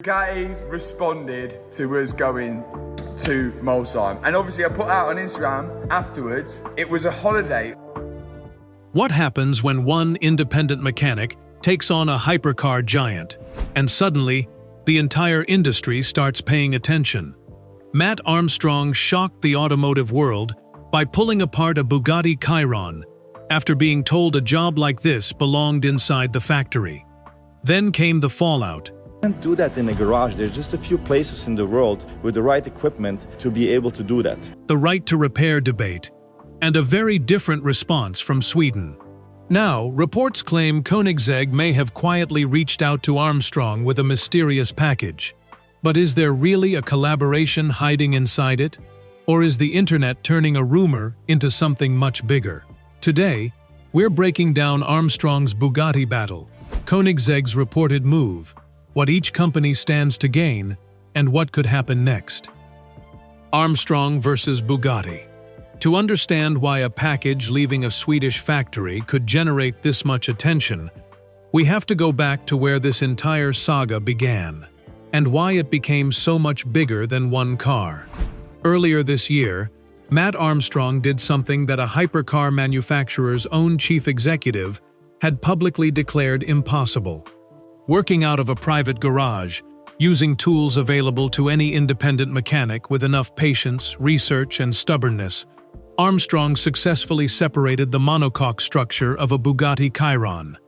Bugatti responded to us going to Molsheim, and obviously I put out on Instagram afterwards, it was a holiday. What happens when one independent mechanic takes on a hypercar giant, and suddenly, the entire industry starts paying attention? Matt Armstrong shocked the automotive world by pulling apart a Bugatti Chiron after being told a job like this belonged inside the factory. Then came the fallout. You can't do that in a garage. There's just a few places in the world with the right equipment to be able to do that. The right to repair debate, and a very different response from Sweden. Now, reports claim Koenigsegg may have quietly reached out to Armstrong with a mysterious package. But is there really a collaboration hiding inside it? Or is the internet turning a rumor into something much bigger? Today, we're breaking down Armstrong's Bugatti battle, Koenigsegg's reported move, what each company stands to gain, and what could happen next. Armstrong versus Bugatti. To understand why a package leaving a Swedish factory could generate this much attention, we have to go back to where this entire saga began, and why it became so much bigger than one car. Earlier this year, Matt Armstrong did something that a hypercar manufacturer's own chief executive had publicly declared impossible. Working out of a private garage, using tools available to any independent mechanic with enough patience, research, and stubbornness, Armstrong successfully separated the monocoque structure of a Bugatti Chiron,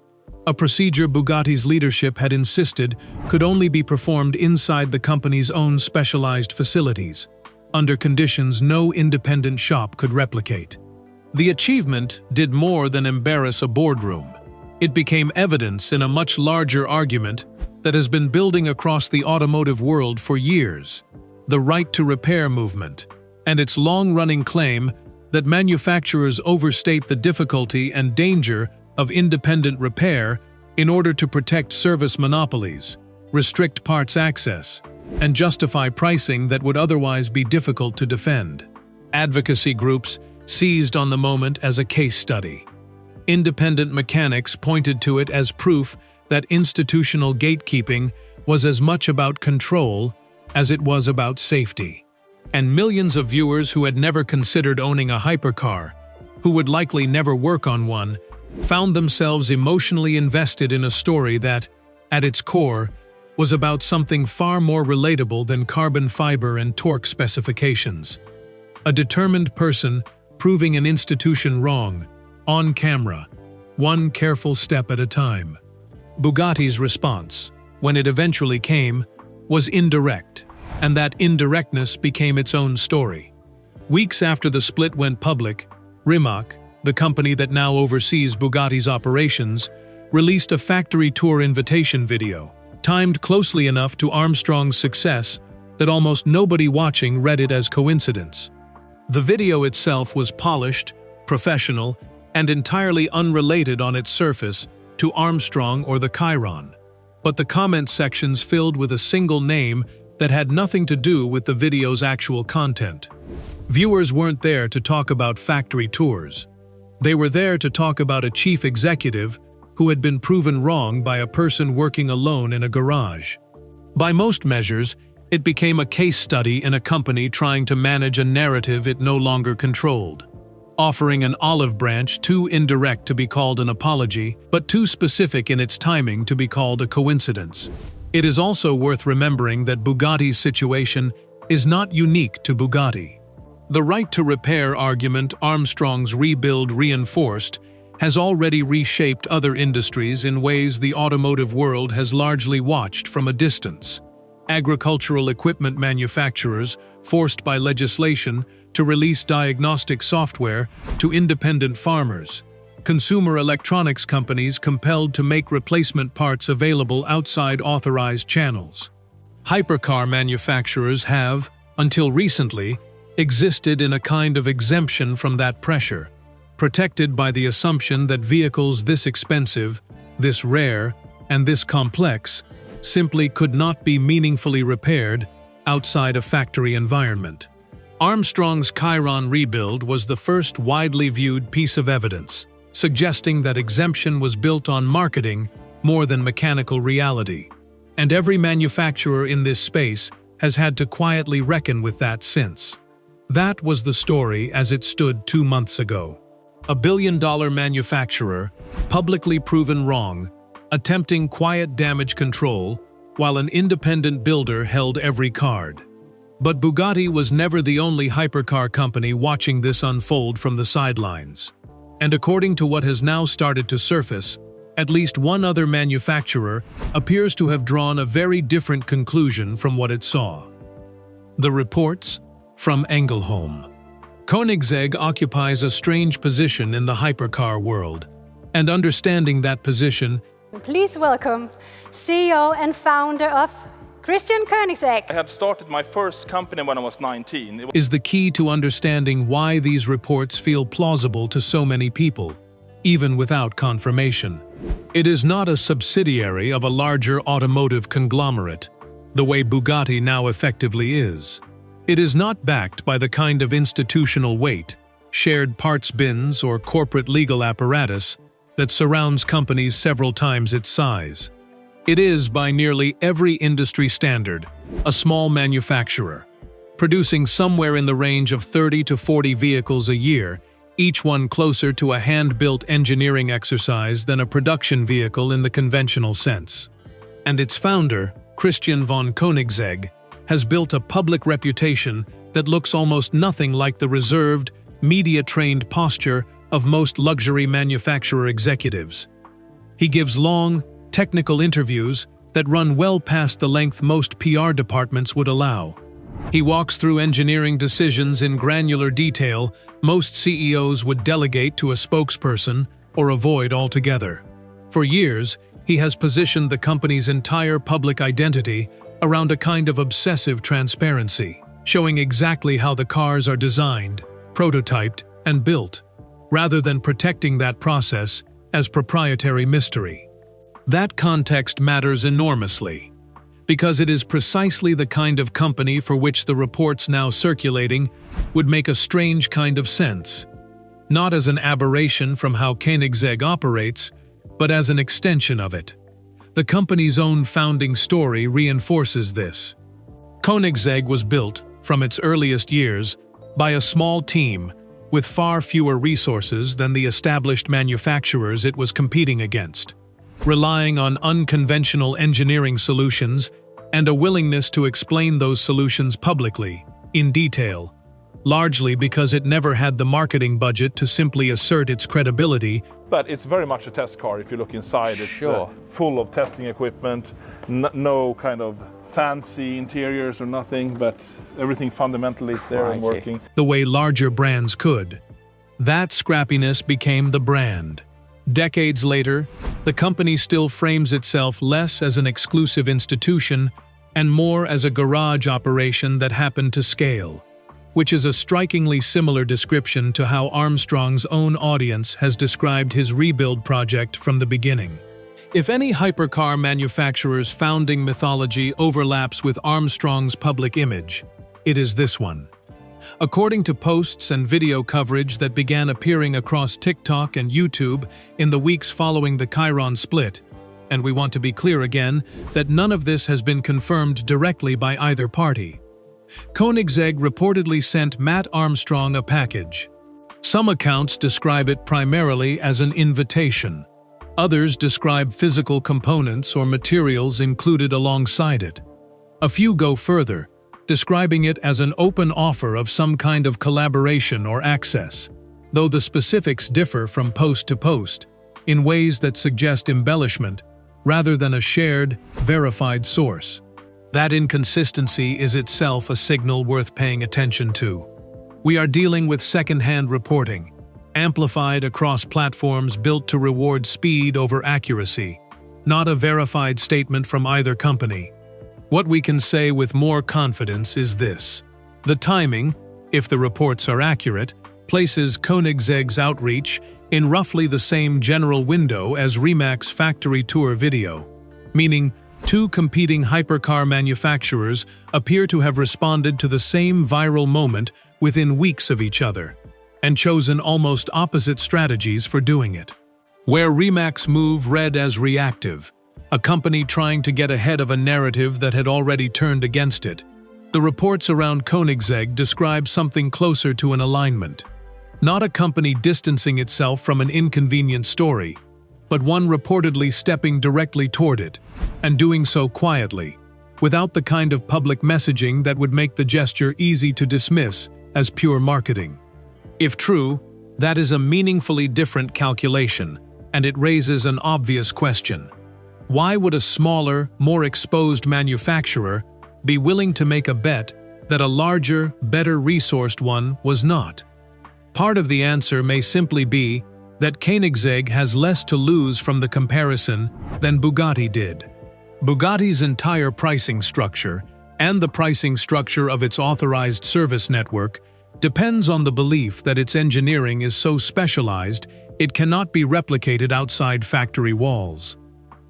a procedure Bugatti's leadership had insisted could only be performed inside the company's own specialized facilities, under conditions no independent shop could replicate. The achievement did more than embarrass a boardroom. It became evidence in a much larger argument that has been building across the automotive world for years, the right to repair movement, and its long-running claim that manufacturers overstate the difficulty and danger of independent repair in order to protect service monopolies, restrict parts access, and justify pricing that would otherwise be difficult to defend. Advocacy groups seized on the moment as a case study. Independent mechanics pointed to it as proof that institutional gatekeeping was as much about control as it was about safety. And millions of viewers who had never considered owning a hypercar, who would likely never work on one, found themselves emotionally invested in a story that, at its core, was about something far more relatable than carbon fiber and torque specifications. A determined person proving an institution wrong, on camera, one careful step at a time. Bugatti's response, when it eventually came, was indirect, and that indirectness became its own story. Weeks after the split went public, Rimac, the company that now oversees Bugatti's operations, released a factory tour invitation video, timed closely enough to Armstrong's success that almost nobody watching read it as coincidence. The video itself was polished, professional, and entirely unrelated on its surface to Armstrong or the Chiron, but the comment sections filled with a single name that had nothing to do with the video's actual content. Viewers weren't there to talk about factory tours. They were there to talk about a chief executive who had been proven wrong by a person working alone in a garage. By most measures, it became a case study in a company trying to manage a narrative it no longer controlled, offering an olive branch too indirect to be called an apology, but too specific in its timing to be called a coincidence. It is also worth remembering that Bugatti's situation is not unique to Bugatti. The right to repair argument Armstrong's rebuild reinforced has already reshaped other industries in ways the automotive world has largely watched from a distance. Agricultural equipment manufacturers, forced by legislation to release diagnostic software to independent farmers. Consumer electronics companies compelled to make replacement parts available outside authorized channels. Hypercar manufacturers have, until recently, existed in a kind of exemption from that pressure, protected by the assumption that vehicles this expensive, this rare, and this complex simply could not be meaningfully repaired outside a factory environment. Armstrong's Chiron rebuild was the first widely viewed piece of evidence, suggesting that exemption was built on marketing more than mechanical reality. and every manufacturer in this space has had to quietly reckon with that since. That was the story as it stood 2 months ago. A billion-dollar manufacturer, publicly proven wrong, attempting quiet damage control, while an independent builder held every card. But Bugatti was never the only hypercar company watching this unfold from the sidelines. And according to what has now started to surface, at least one other manufacturer appears to have drawn a very different conclusion from what it saw. The reports from Engelholm. Koenigsegg occupies a strange position in the hypercar world, and understanding that position, please welcome CEO and founder of Koenigsegg. I had started my first company when I was 19. Is the key to understanding why these reports feel plausible to so many people, even without confirmation. It is not a subsidiary of a larger automotive conglomerate, the way Bugatti now effectively is. It is not backed by the kind of institutional weight, shared parts bins, or corporate legal apparatus that surrounds companies several times its size. It is, by nearly every industry standard, a small manufacturer, producing somewhere in the range of 30 to 40 vehicles a year, each one closer to a hand-built engineering exercise than a production vehicle in the conventional sense. And its founder, Christian von Koenigsegg, has built a public reputation that looks almost nothing like the reserved, media-trained posture of most luxury manufacturer executives. He gives long, technical interviews that run well past the length most PR departments would allow. He walks through engineering decisions in granular detail most CEOs would delegate to a spokesperson or avoid altogether. For years, he has positioned the company's entire public identity around a kind of obsessive transparency, showing exactly how the cars are designed, prototyped, and built, rather than protecting that process as proprietary mystery. That context matters enormously, because it is precisely the kind of company for which the reports now circulating would make a strange kind of sense, not as an aberration from how Koenigsegg operates, but as an extension of it. The company's own founding story reinforces this. Koenigsegg was built, from its earliest years, by a small team with far fewer resources than the established manufacturers it was competing against, relying on unconventional engineering solutions and a willingness to explain those solutions publicly, in detail, largely because it never had the marketing budget to simply assert its credibility. But it's very much a test car if you look inside. It's full of testing equipment, no kind of fancy interiors or nothing, but everything fundamentally is there and working. The way larger brands could. That scrappiness became the brand. Decades later, the company still frames itself less as an exclusive institution and more as a garage operation that happened to scale, which is a strikingly similar description to how Armstrong's own audience has described his rebuild project from the beginning. If any hypercar manufacturer's founding mythology overlaps with Armstrong's public image, it is this one. According to posts and video coverage that began appearing across TikTok and YouTube in the weeks following the Chiron split, and we want to be clear again that none of this has been confirmed directly by either party, Koenigsegg reportedly sent Matt Armstrong a package. Some accounts describe it primarily as an invitation. Others describe physical components or materials included alongside it. A few go further, describing it as an open offer of some kind of collaboration or access, though the specifics differ from post to post, in ways that suggest embellishment rather than a shared, verified source. That inconsistency is itself a signal worth paying attention to. We are dealing with second-hand reporting, amplified across platforms built to reward speed over accuracy, not a verified statement from either company. What we can say with more confidence is this. The timing, if the reports are accurate, places Koenigsegg's outreach in roughly the same general window as Rimaac's factory tour video, meaning two competing hypercar manufacturers appear to have responded to the same viral moment within weeks of each other, and chosen almost opposite strategies for doing it. Where Rimaac's move read as reactive, a company trying to get ahead of a narrative that had already turned against it. The reports around Koenigsegg describe something closer to an alignment. Not a company distancing itself from an inconvenient story, but one reportedly stepping directly toward it, and doing so quietly, without the kind of public messaging that would make the gesture easy to dismiss as pure marketing. If true, that is a meaningfully different calculation, and it raises an obvious question. Why would a smaller, more exposed manufacturer be willing to make a bet that a larger, better resourced one was not? Part of the answer may simply be that Koenigsegg has less to lose from the comparison than Bugatti did. Bugatti's entire pricing structure, and the pricing structure of its authorized service network, depends on the belief that its engineering is so specialized it cannot be replicated outside factory walls.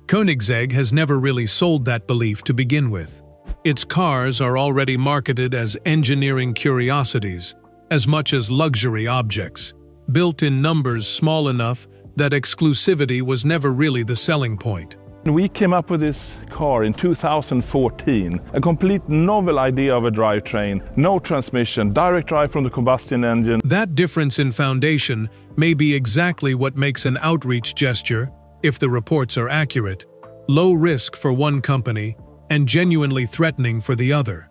Koenigsegg has never really sold that belief to begin with. Its cars are already marketed as engineering curiosities, as much as luxury objects, built in numbers small enough that exclusivity was never really the selling point. We came up with this car in 2014, a complete novel idea of a drivetrain, no transmission, direct drive from the combustion engine. That difference in foundation may be exactly what makes an outreach gesture, if the reports are accurate, low risk for one company and genuinely threatening for the other.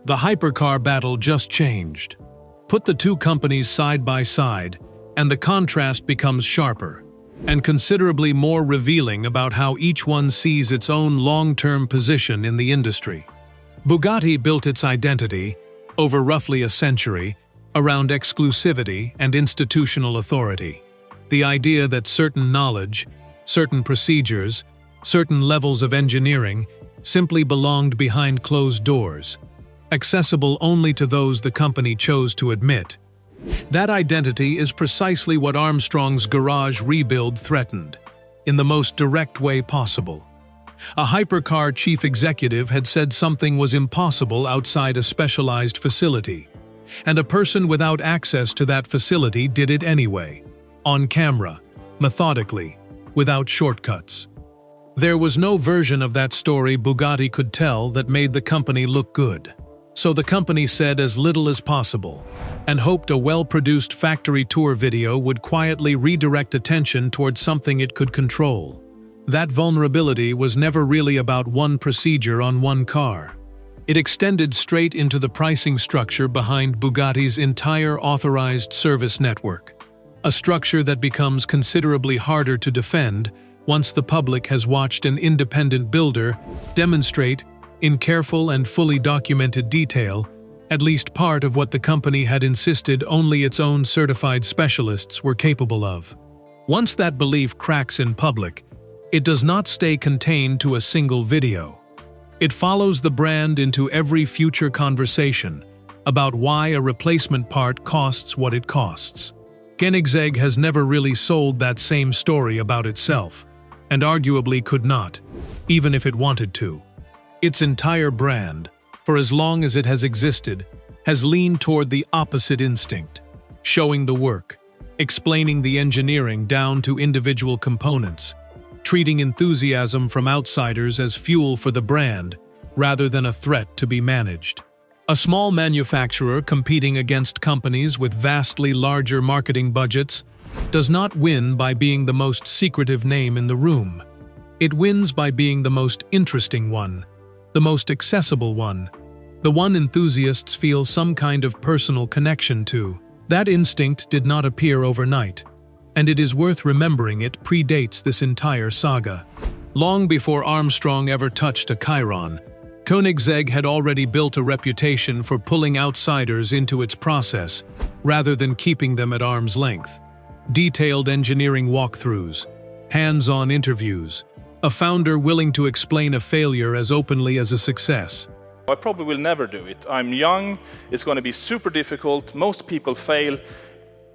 The hypercar battle just changed. Put the two companies side by side, and the contrast becomes sharper, and considerably more revealing about how each one sees its own long-term position in the industry. Bugatti built its identity, over roughly a century, around exclusivity and institutional authority. The idea that certain knowledge, certain procedures, certain levels of engineering simply belonged behind closed doors, accessible only to those the company chose to admit. That identity is precisely what Armstrong's garage rebuild threatened, in the most direct way possible. A hypercar chief executive had said something was impossible outside a specialized facility, and a person without access to that facility did it anyway, on camera, methodically, without shortcuts. There was no version of that story Bugatti could tell that made the company look good. So the company said as little as possible, and hoped a well-produced factory tour video would quietly redirect attention towards something it could control. That vulnerability was never really about one procedure on one car. It extended straight into the pricing structure behind Bugatti's entire authorized service network, a structure that becomes considerably harder to defend once the public has watched an independent builder demonstrate, in careful and fully documented detail, at least part of what the company had insisted only its own certified specialists were capable of. Once that belief cracks in public, it does not stay contained to a single video. It follows the brand into every future conversation about why a replacement part costs what it costs. Koenigsegg has never really sold that same story about itself, and arguably could not, even if it wanted to. Its entire brand, for as long as it has existed, has leaned toward the opposite instinct, showing the work, explaining the engineering down to individual components, treating enthusiasm from outsiders as fuel for the brand, rather than a threat to be managed. A small manufacturer competing against companies with vastly larger marketing budgets does not win by being the most secretive name in the room. It wins by being the most interesting one, the most accessible one, the one enthusiasts feel some kind of personal connection to. That instinct did not appear overnight, and it is worth remembering it predates this entire saga. Long before Armstrong ever touched a Chiron, Koenigsegg had already built a reputation for pulling outsiders into its process, rather than keeping them at arm's length. Detailed engineering walkthroughs, hands-on interviews, a founder willing to explain a failure as openly as a success. I probably will never do it. I'm young, it's going to be super difficult, most people fail.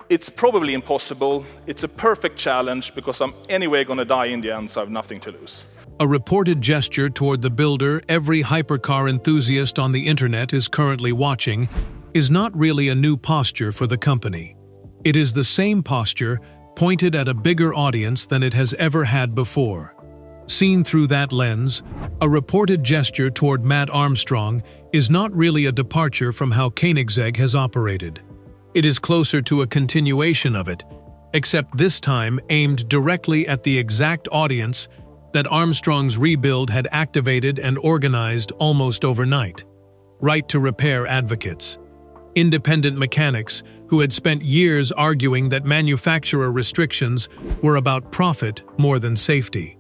It's probably impossible, it's a perfect challenge because I'm anyway going to die in the end, so I have nothing to lose. A reported gesture toward the builder every hypercar enthusiast on the internet is currently watching is not really a new posture for the company. It is the same posture pointed at a bigger audience than it has ever had before. Seen through that lens, a reported gesture toward Matt Armstrong is not really a departure from how Koenigsegg has operated. It is closer to a continuation of it, except this time aimed directly at the exact audience that Armstrong's rebuild had activated and organized almost overnight. Right to repair advocates. Independent mechanics who had spent years arguing that manufacturer restrictions were about profit more than safety.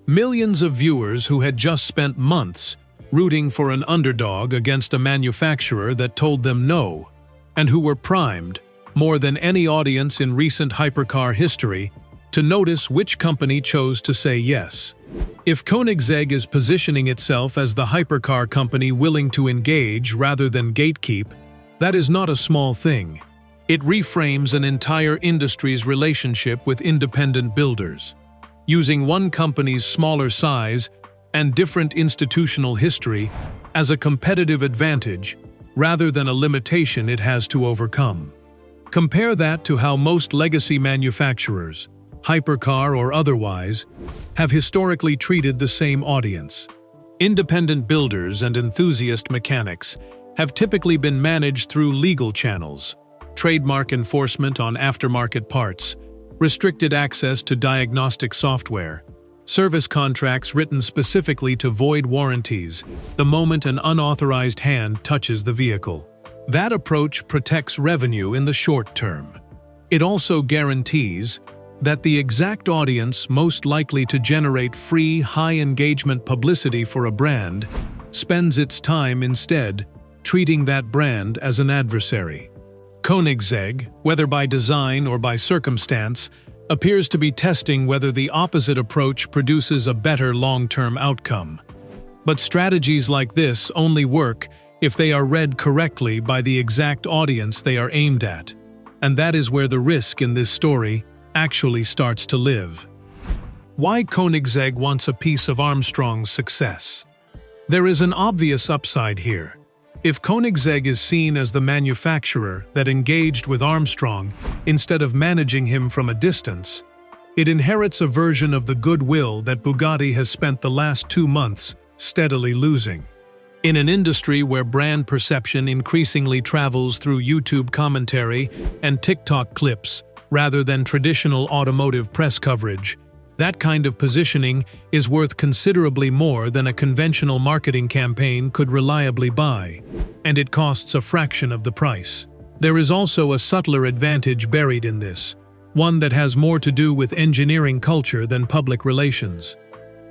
Millions of viewers who had just spent months rooting for an underdog against a manufacturer that told them no, and who were primed, more than any audience in recent hypercar history, to notice which company chose to say yes. If Koenigsegg is positioning itself as the hypercar company willing to engage rather than gatekeep, that is not a small thing. It reframes an entire industry's relationship with independent builders, using one company's smaller size and different institutional history as a competitive advantage rather than a limitation it has to overcome. Compare that to how most legacy manufacturers, hypercar or otherwise, have historically treated the same audience. Independent builders and enthusiast mechanics have typically been managed through legal channels, trademark enforcement on aftermarket parts, restricted access to diagnostic software, service contracts written specifically to void warranties the moment an unauthorized hand touches the vehicle. That approach protects revenue in the short term. It also guarantees that the exact audience most likely to generate free, high-engagement publicity for a brand spends its time instead treating that brand as an adversary. Koenigsegg, whether by design or by circumstance, appears to be testing whether the opposite approach produces a better long-term outcome. But strategies like this only work if they are read correctly by the exact audience they are aimed at, and that is where the risk in this story actually starts to live. Why Koenigsegg wants a piece of Armstrong's success? There is an obvious upside here. If Koenigsegg is seen as the manufacturer that engaged with Armstrong instead of managing him from a distance, it inherits a version of the goodwill that Bugatti has spent the last 2 months steadily losing. In an industry where brand perception increasingly travels through YouTube commentary and TikTok clips rather than traditional automotive press coverage, that kind of positioning is worth considerably more than a conventional marketing campaign could reliably buy, and it costs a fraction of the price. There is also a subtler advantage buried in this, one that has more to do with engineering culture than public relations.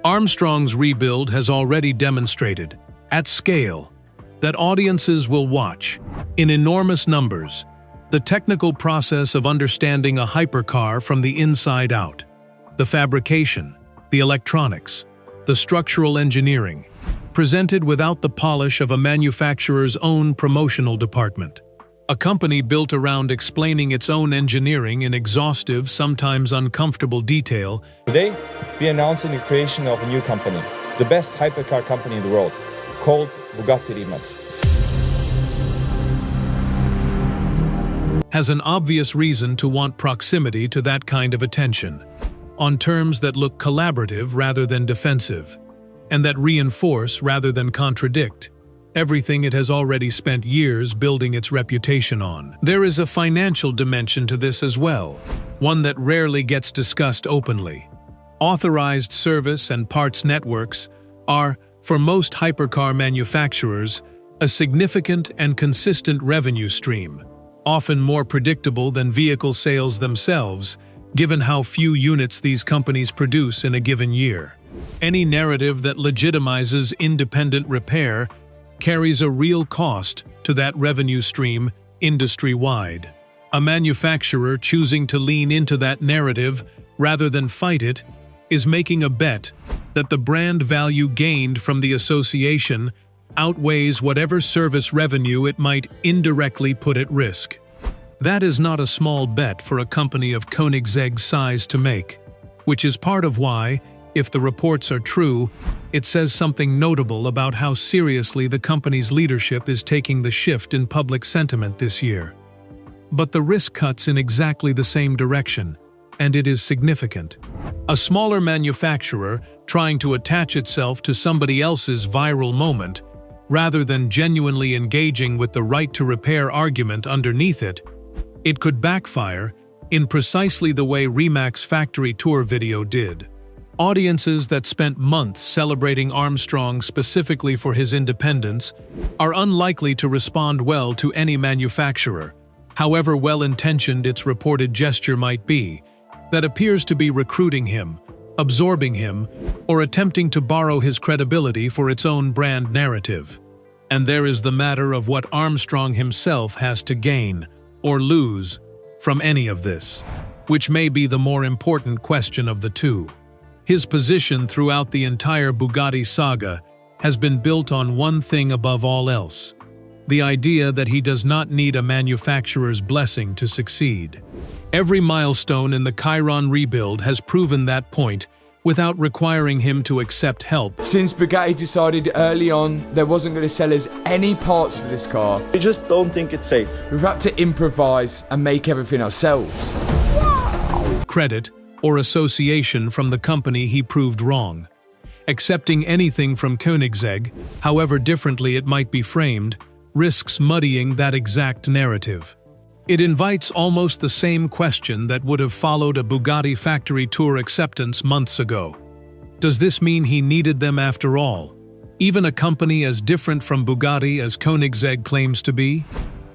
Armstrong's rebuild has already demonstrated, at scale, that audiences will watch, in enormous numbers, the technical process of understanding a hypercar from the inside out. The fabrication, the electronics, the structural engineering, presented without the polish of a manufacturer's own promotional department. A company built around explaining its own engineering in exhaustive, sometimes uncomfortable detail. Today, we are announcing the creation of a new company, the best hypercar company in the world, called Bugatti Chiron. Has an obvious reason to want proximity to that kind of attention, on terms that look collaborative rather than defensive, and that reinforce rather than contradict everything it has already spent years building its reputation on. There is a financial dimension to this as well, one that rarely gets discussed openly. Authorized service and parts networks are, for most hypercar manufacturers, a significant and consistent revenue stream, often more predictable than vehicle sales themselves, given how few units these companies produce in a given year. Any narrative that legitimizes independent repair carries a real cost to that revenue stream industry-wide. A manufacturer choosing to lean into that narrative rather than fight it is making a bet that the brand value gained from the association outweighs whatever service revenue it might indirectly put at risk. That is not a small bet for a company of Koenigsegg's size to make, which is part of why, if the reports are true, it says something notable about how seriously the company's leadership is taking the shift in public sentiment this year. But the risk cuts in exactly the same direction, and it is significant. A smaller manufacturer trying to attach itself to somebody else's viral moment, rather than genuinely engaging with the right to repair argument underneath it, it could backfire in precisely the way Rimaac's factory tour video did. Audiences that spent months celebrating Armstrong specifically for his independence are unlikely to respond well to any manufacturer, however well-intentioned its reported gesture might be, that appears to be recruiting him, absorbing him, or attempting to borrow his credibility for its own brand narrative. And there is the matter of what Armstrong himself has to gain, or lose, from any of this, which may be the more important question of the two. His position throughout the entire Bugatti saga has been built on one thing above all else: the idea that he does not need a manufacturer's blessing to succeed. Every milestone in the Chiron rebuild has proven that point without requiring him to accept help. Since Bugatti decided early on there wasn't going to sell us any parts for this car, We just don't think it's safe. we've had to improvise and make everything ourselves. Credit or association from the company he proved wrong. Accepting anything from Koenigsegg, however differently it might be framed, risks muddying that exact narrative. It invites almost the same question that would have followed a Bugatti factory tour acceptance months ago. Does this mean he needed them after all? Even a company as different from Bugatti as Koenigsegg claims to be?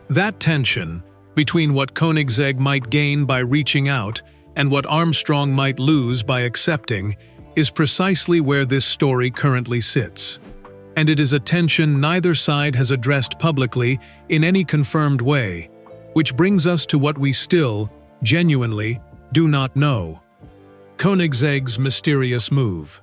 That tension between what Koenigsegg might gain by reaching out and what Armstrong might lose by accepting is precisely where this story currently sits. And it is a tension neither side has addressed publicly in any confirmed way, which brings us to what we still, genuinely, do not know. Koenigsegg's mysterious move.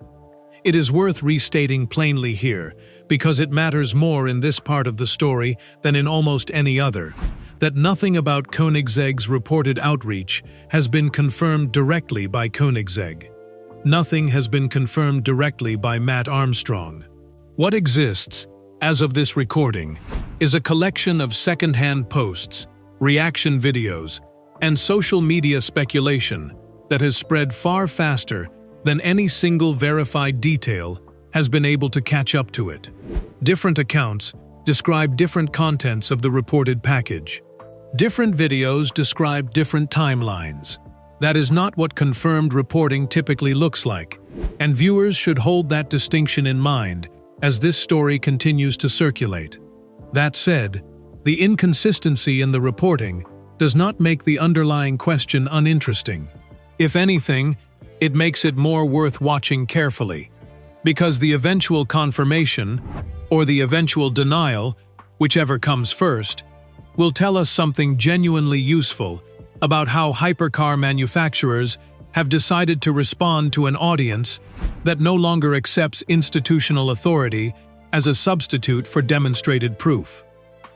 It is worth restating plainly here, because it matters more in this part of the story than in almost any other, that nothing about Koenigsegg's reported outreach has been confirmed directly by Koenigsegg. Nothing has been confirmed directly by Matt Armstrong. What exists, as of this recording, is a collection of second-hand posts, reaction videos, and social media speculation that has spread far faster than any single verified detail has been able to catch up to it. Different accounts describe different contents of the reported package. Different videos describe different timelines. That is not what confirmed reporting typically looks like, and viewers should hold that distinction in mind as this story continues to circulate. That said, the inconsistency in the reporting does not make the underlying question uninteresting. If anything, it makes it more worth watching carefully, because the eventual confirmation, or the eventual denial, whichever comes first, will tell us something genuinely useful about how hypercar manufacturers have decided to respond to an audience that no longer accepts institutional authority as a substitute for demonstrated proof.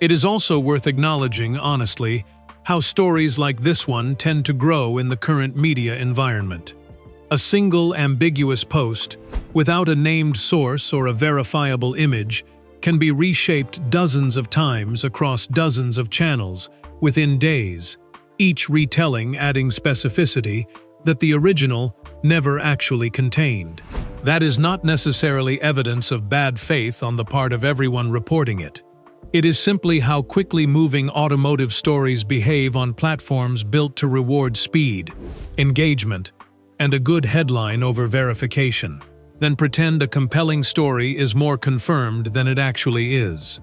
It is also worth acknowledging, honestly, how stories like this one tend to grow in the current media environment. A single ambiguous post, without a named source or a verifiable image, can be reshaped dozens of times across dozens of channels within days, each retelling adding specificity that the original never actually contained. That is not necessarily evidence of bad faith on the part of everyone reporting it. It is simply how quickly moving automotive stories behave on platforms built to reward speed, engagement, and a good headline over verification. Then pretend a compelling story is more confirmed than it actually is.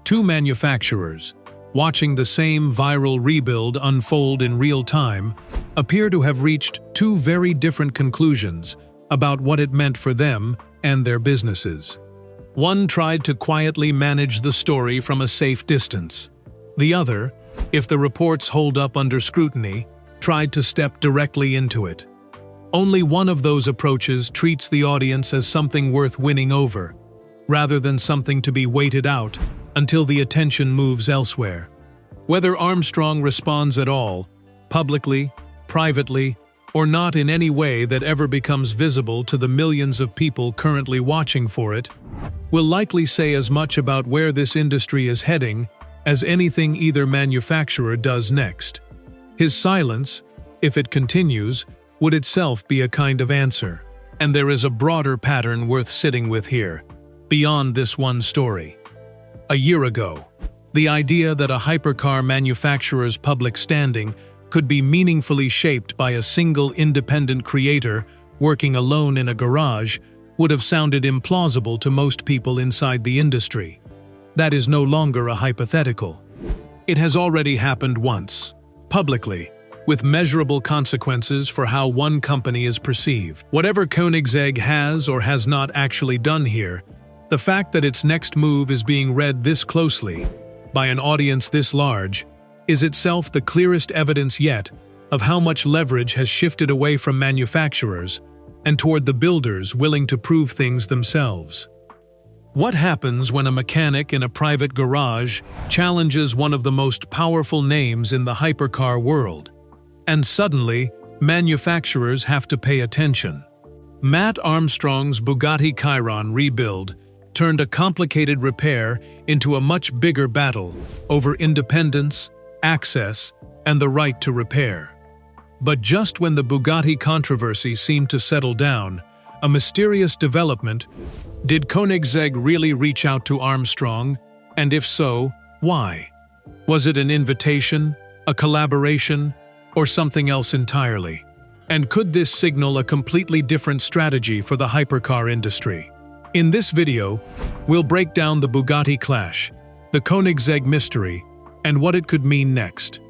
Two manufacturers, watching the same viral rebuild unfold in real time, appear to have reached two very different conclusions about what it meant for them and their businesses. One tried to quietly manage the story from a safe distance. The other, if the reports hold up under scrutiny, tried to step directly into it. Only one of those approaches treats the audience as something worth winning over, rather than something to be waited out until the attention moves elsewhere. Whether Armstrong responds at all, publicly, privately, or not in any way that ever becomes visible to the millions of people currently watching for it, will likely say as much about where this industry is heading as anything either manufacturer does next. His silence, if it continues, would itself be a kind of answer. And there is a broader pattern worth sitting with here, beyond this one story. A year ago, the idea that a hypercar manufacturer's public standing could be meaningfully shaped by a single independent creator working alone in a garage would have sounded implausible to most people inside the industry. That is no longer a hypothetical. It has already happened once, publicly, with measurable consequences for how one company is perceived. Whatever Koenigsegg has or has not actually done here, the fact that its next move is being read this closely, by an audience this large, is itself the clearest evidence yet of how much leverage has shifted away from manufacturers and toward the builders willing to prove things themselves. What happens when a mechanic in a private garage challenges one of the most powerful names in the hypercar world? And suddenly, manufacturers have to pay attention. Matt Armstrong's Bugatti Chiron rebuild turned a complicated repair into a much bigger battle over independence, access, and the right to repair. But just when the Bugatti controversy seemed to settle down, a mysterious development. Did Koenigsegg really reach out to Armstrong? And if so, why? Was it an invitation, a collaboration, or something else entirely? And could this signal a completely different strategy for the hypercar industry? In this video, we'll break down the Bugatti clash, the Koenigsegg mystery, and what it could mean next.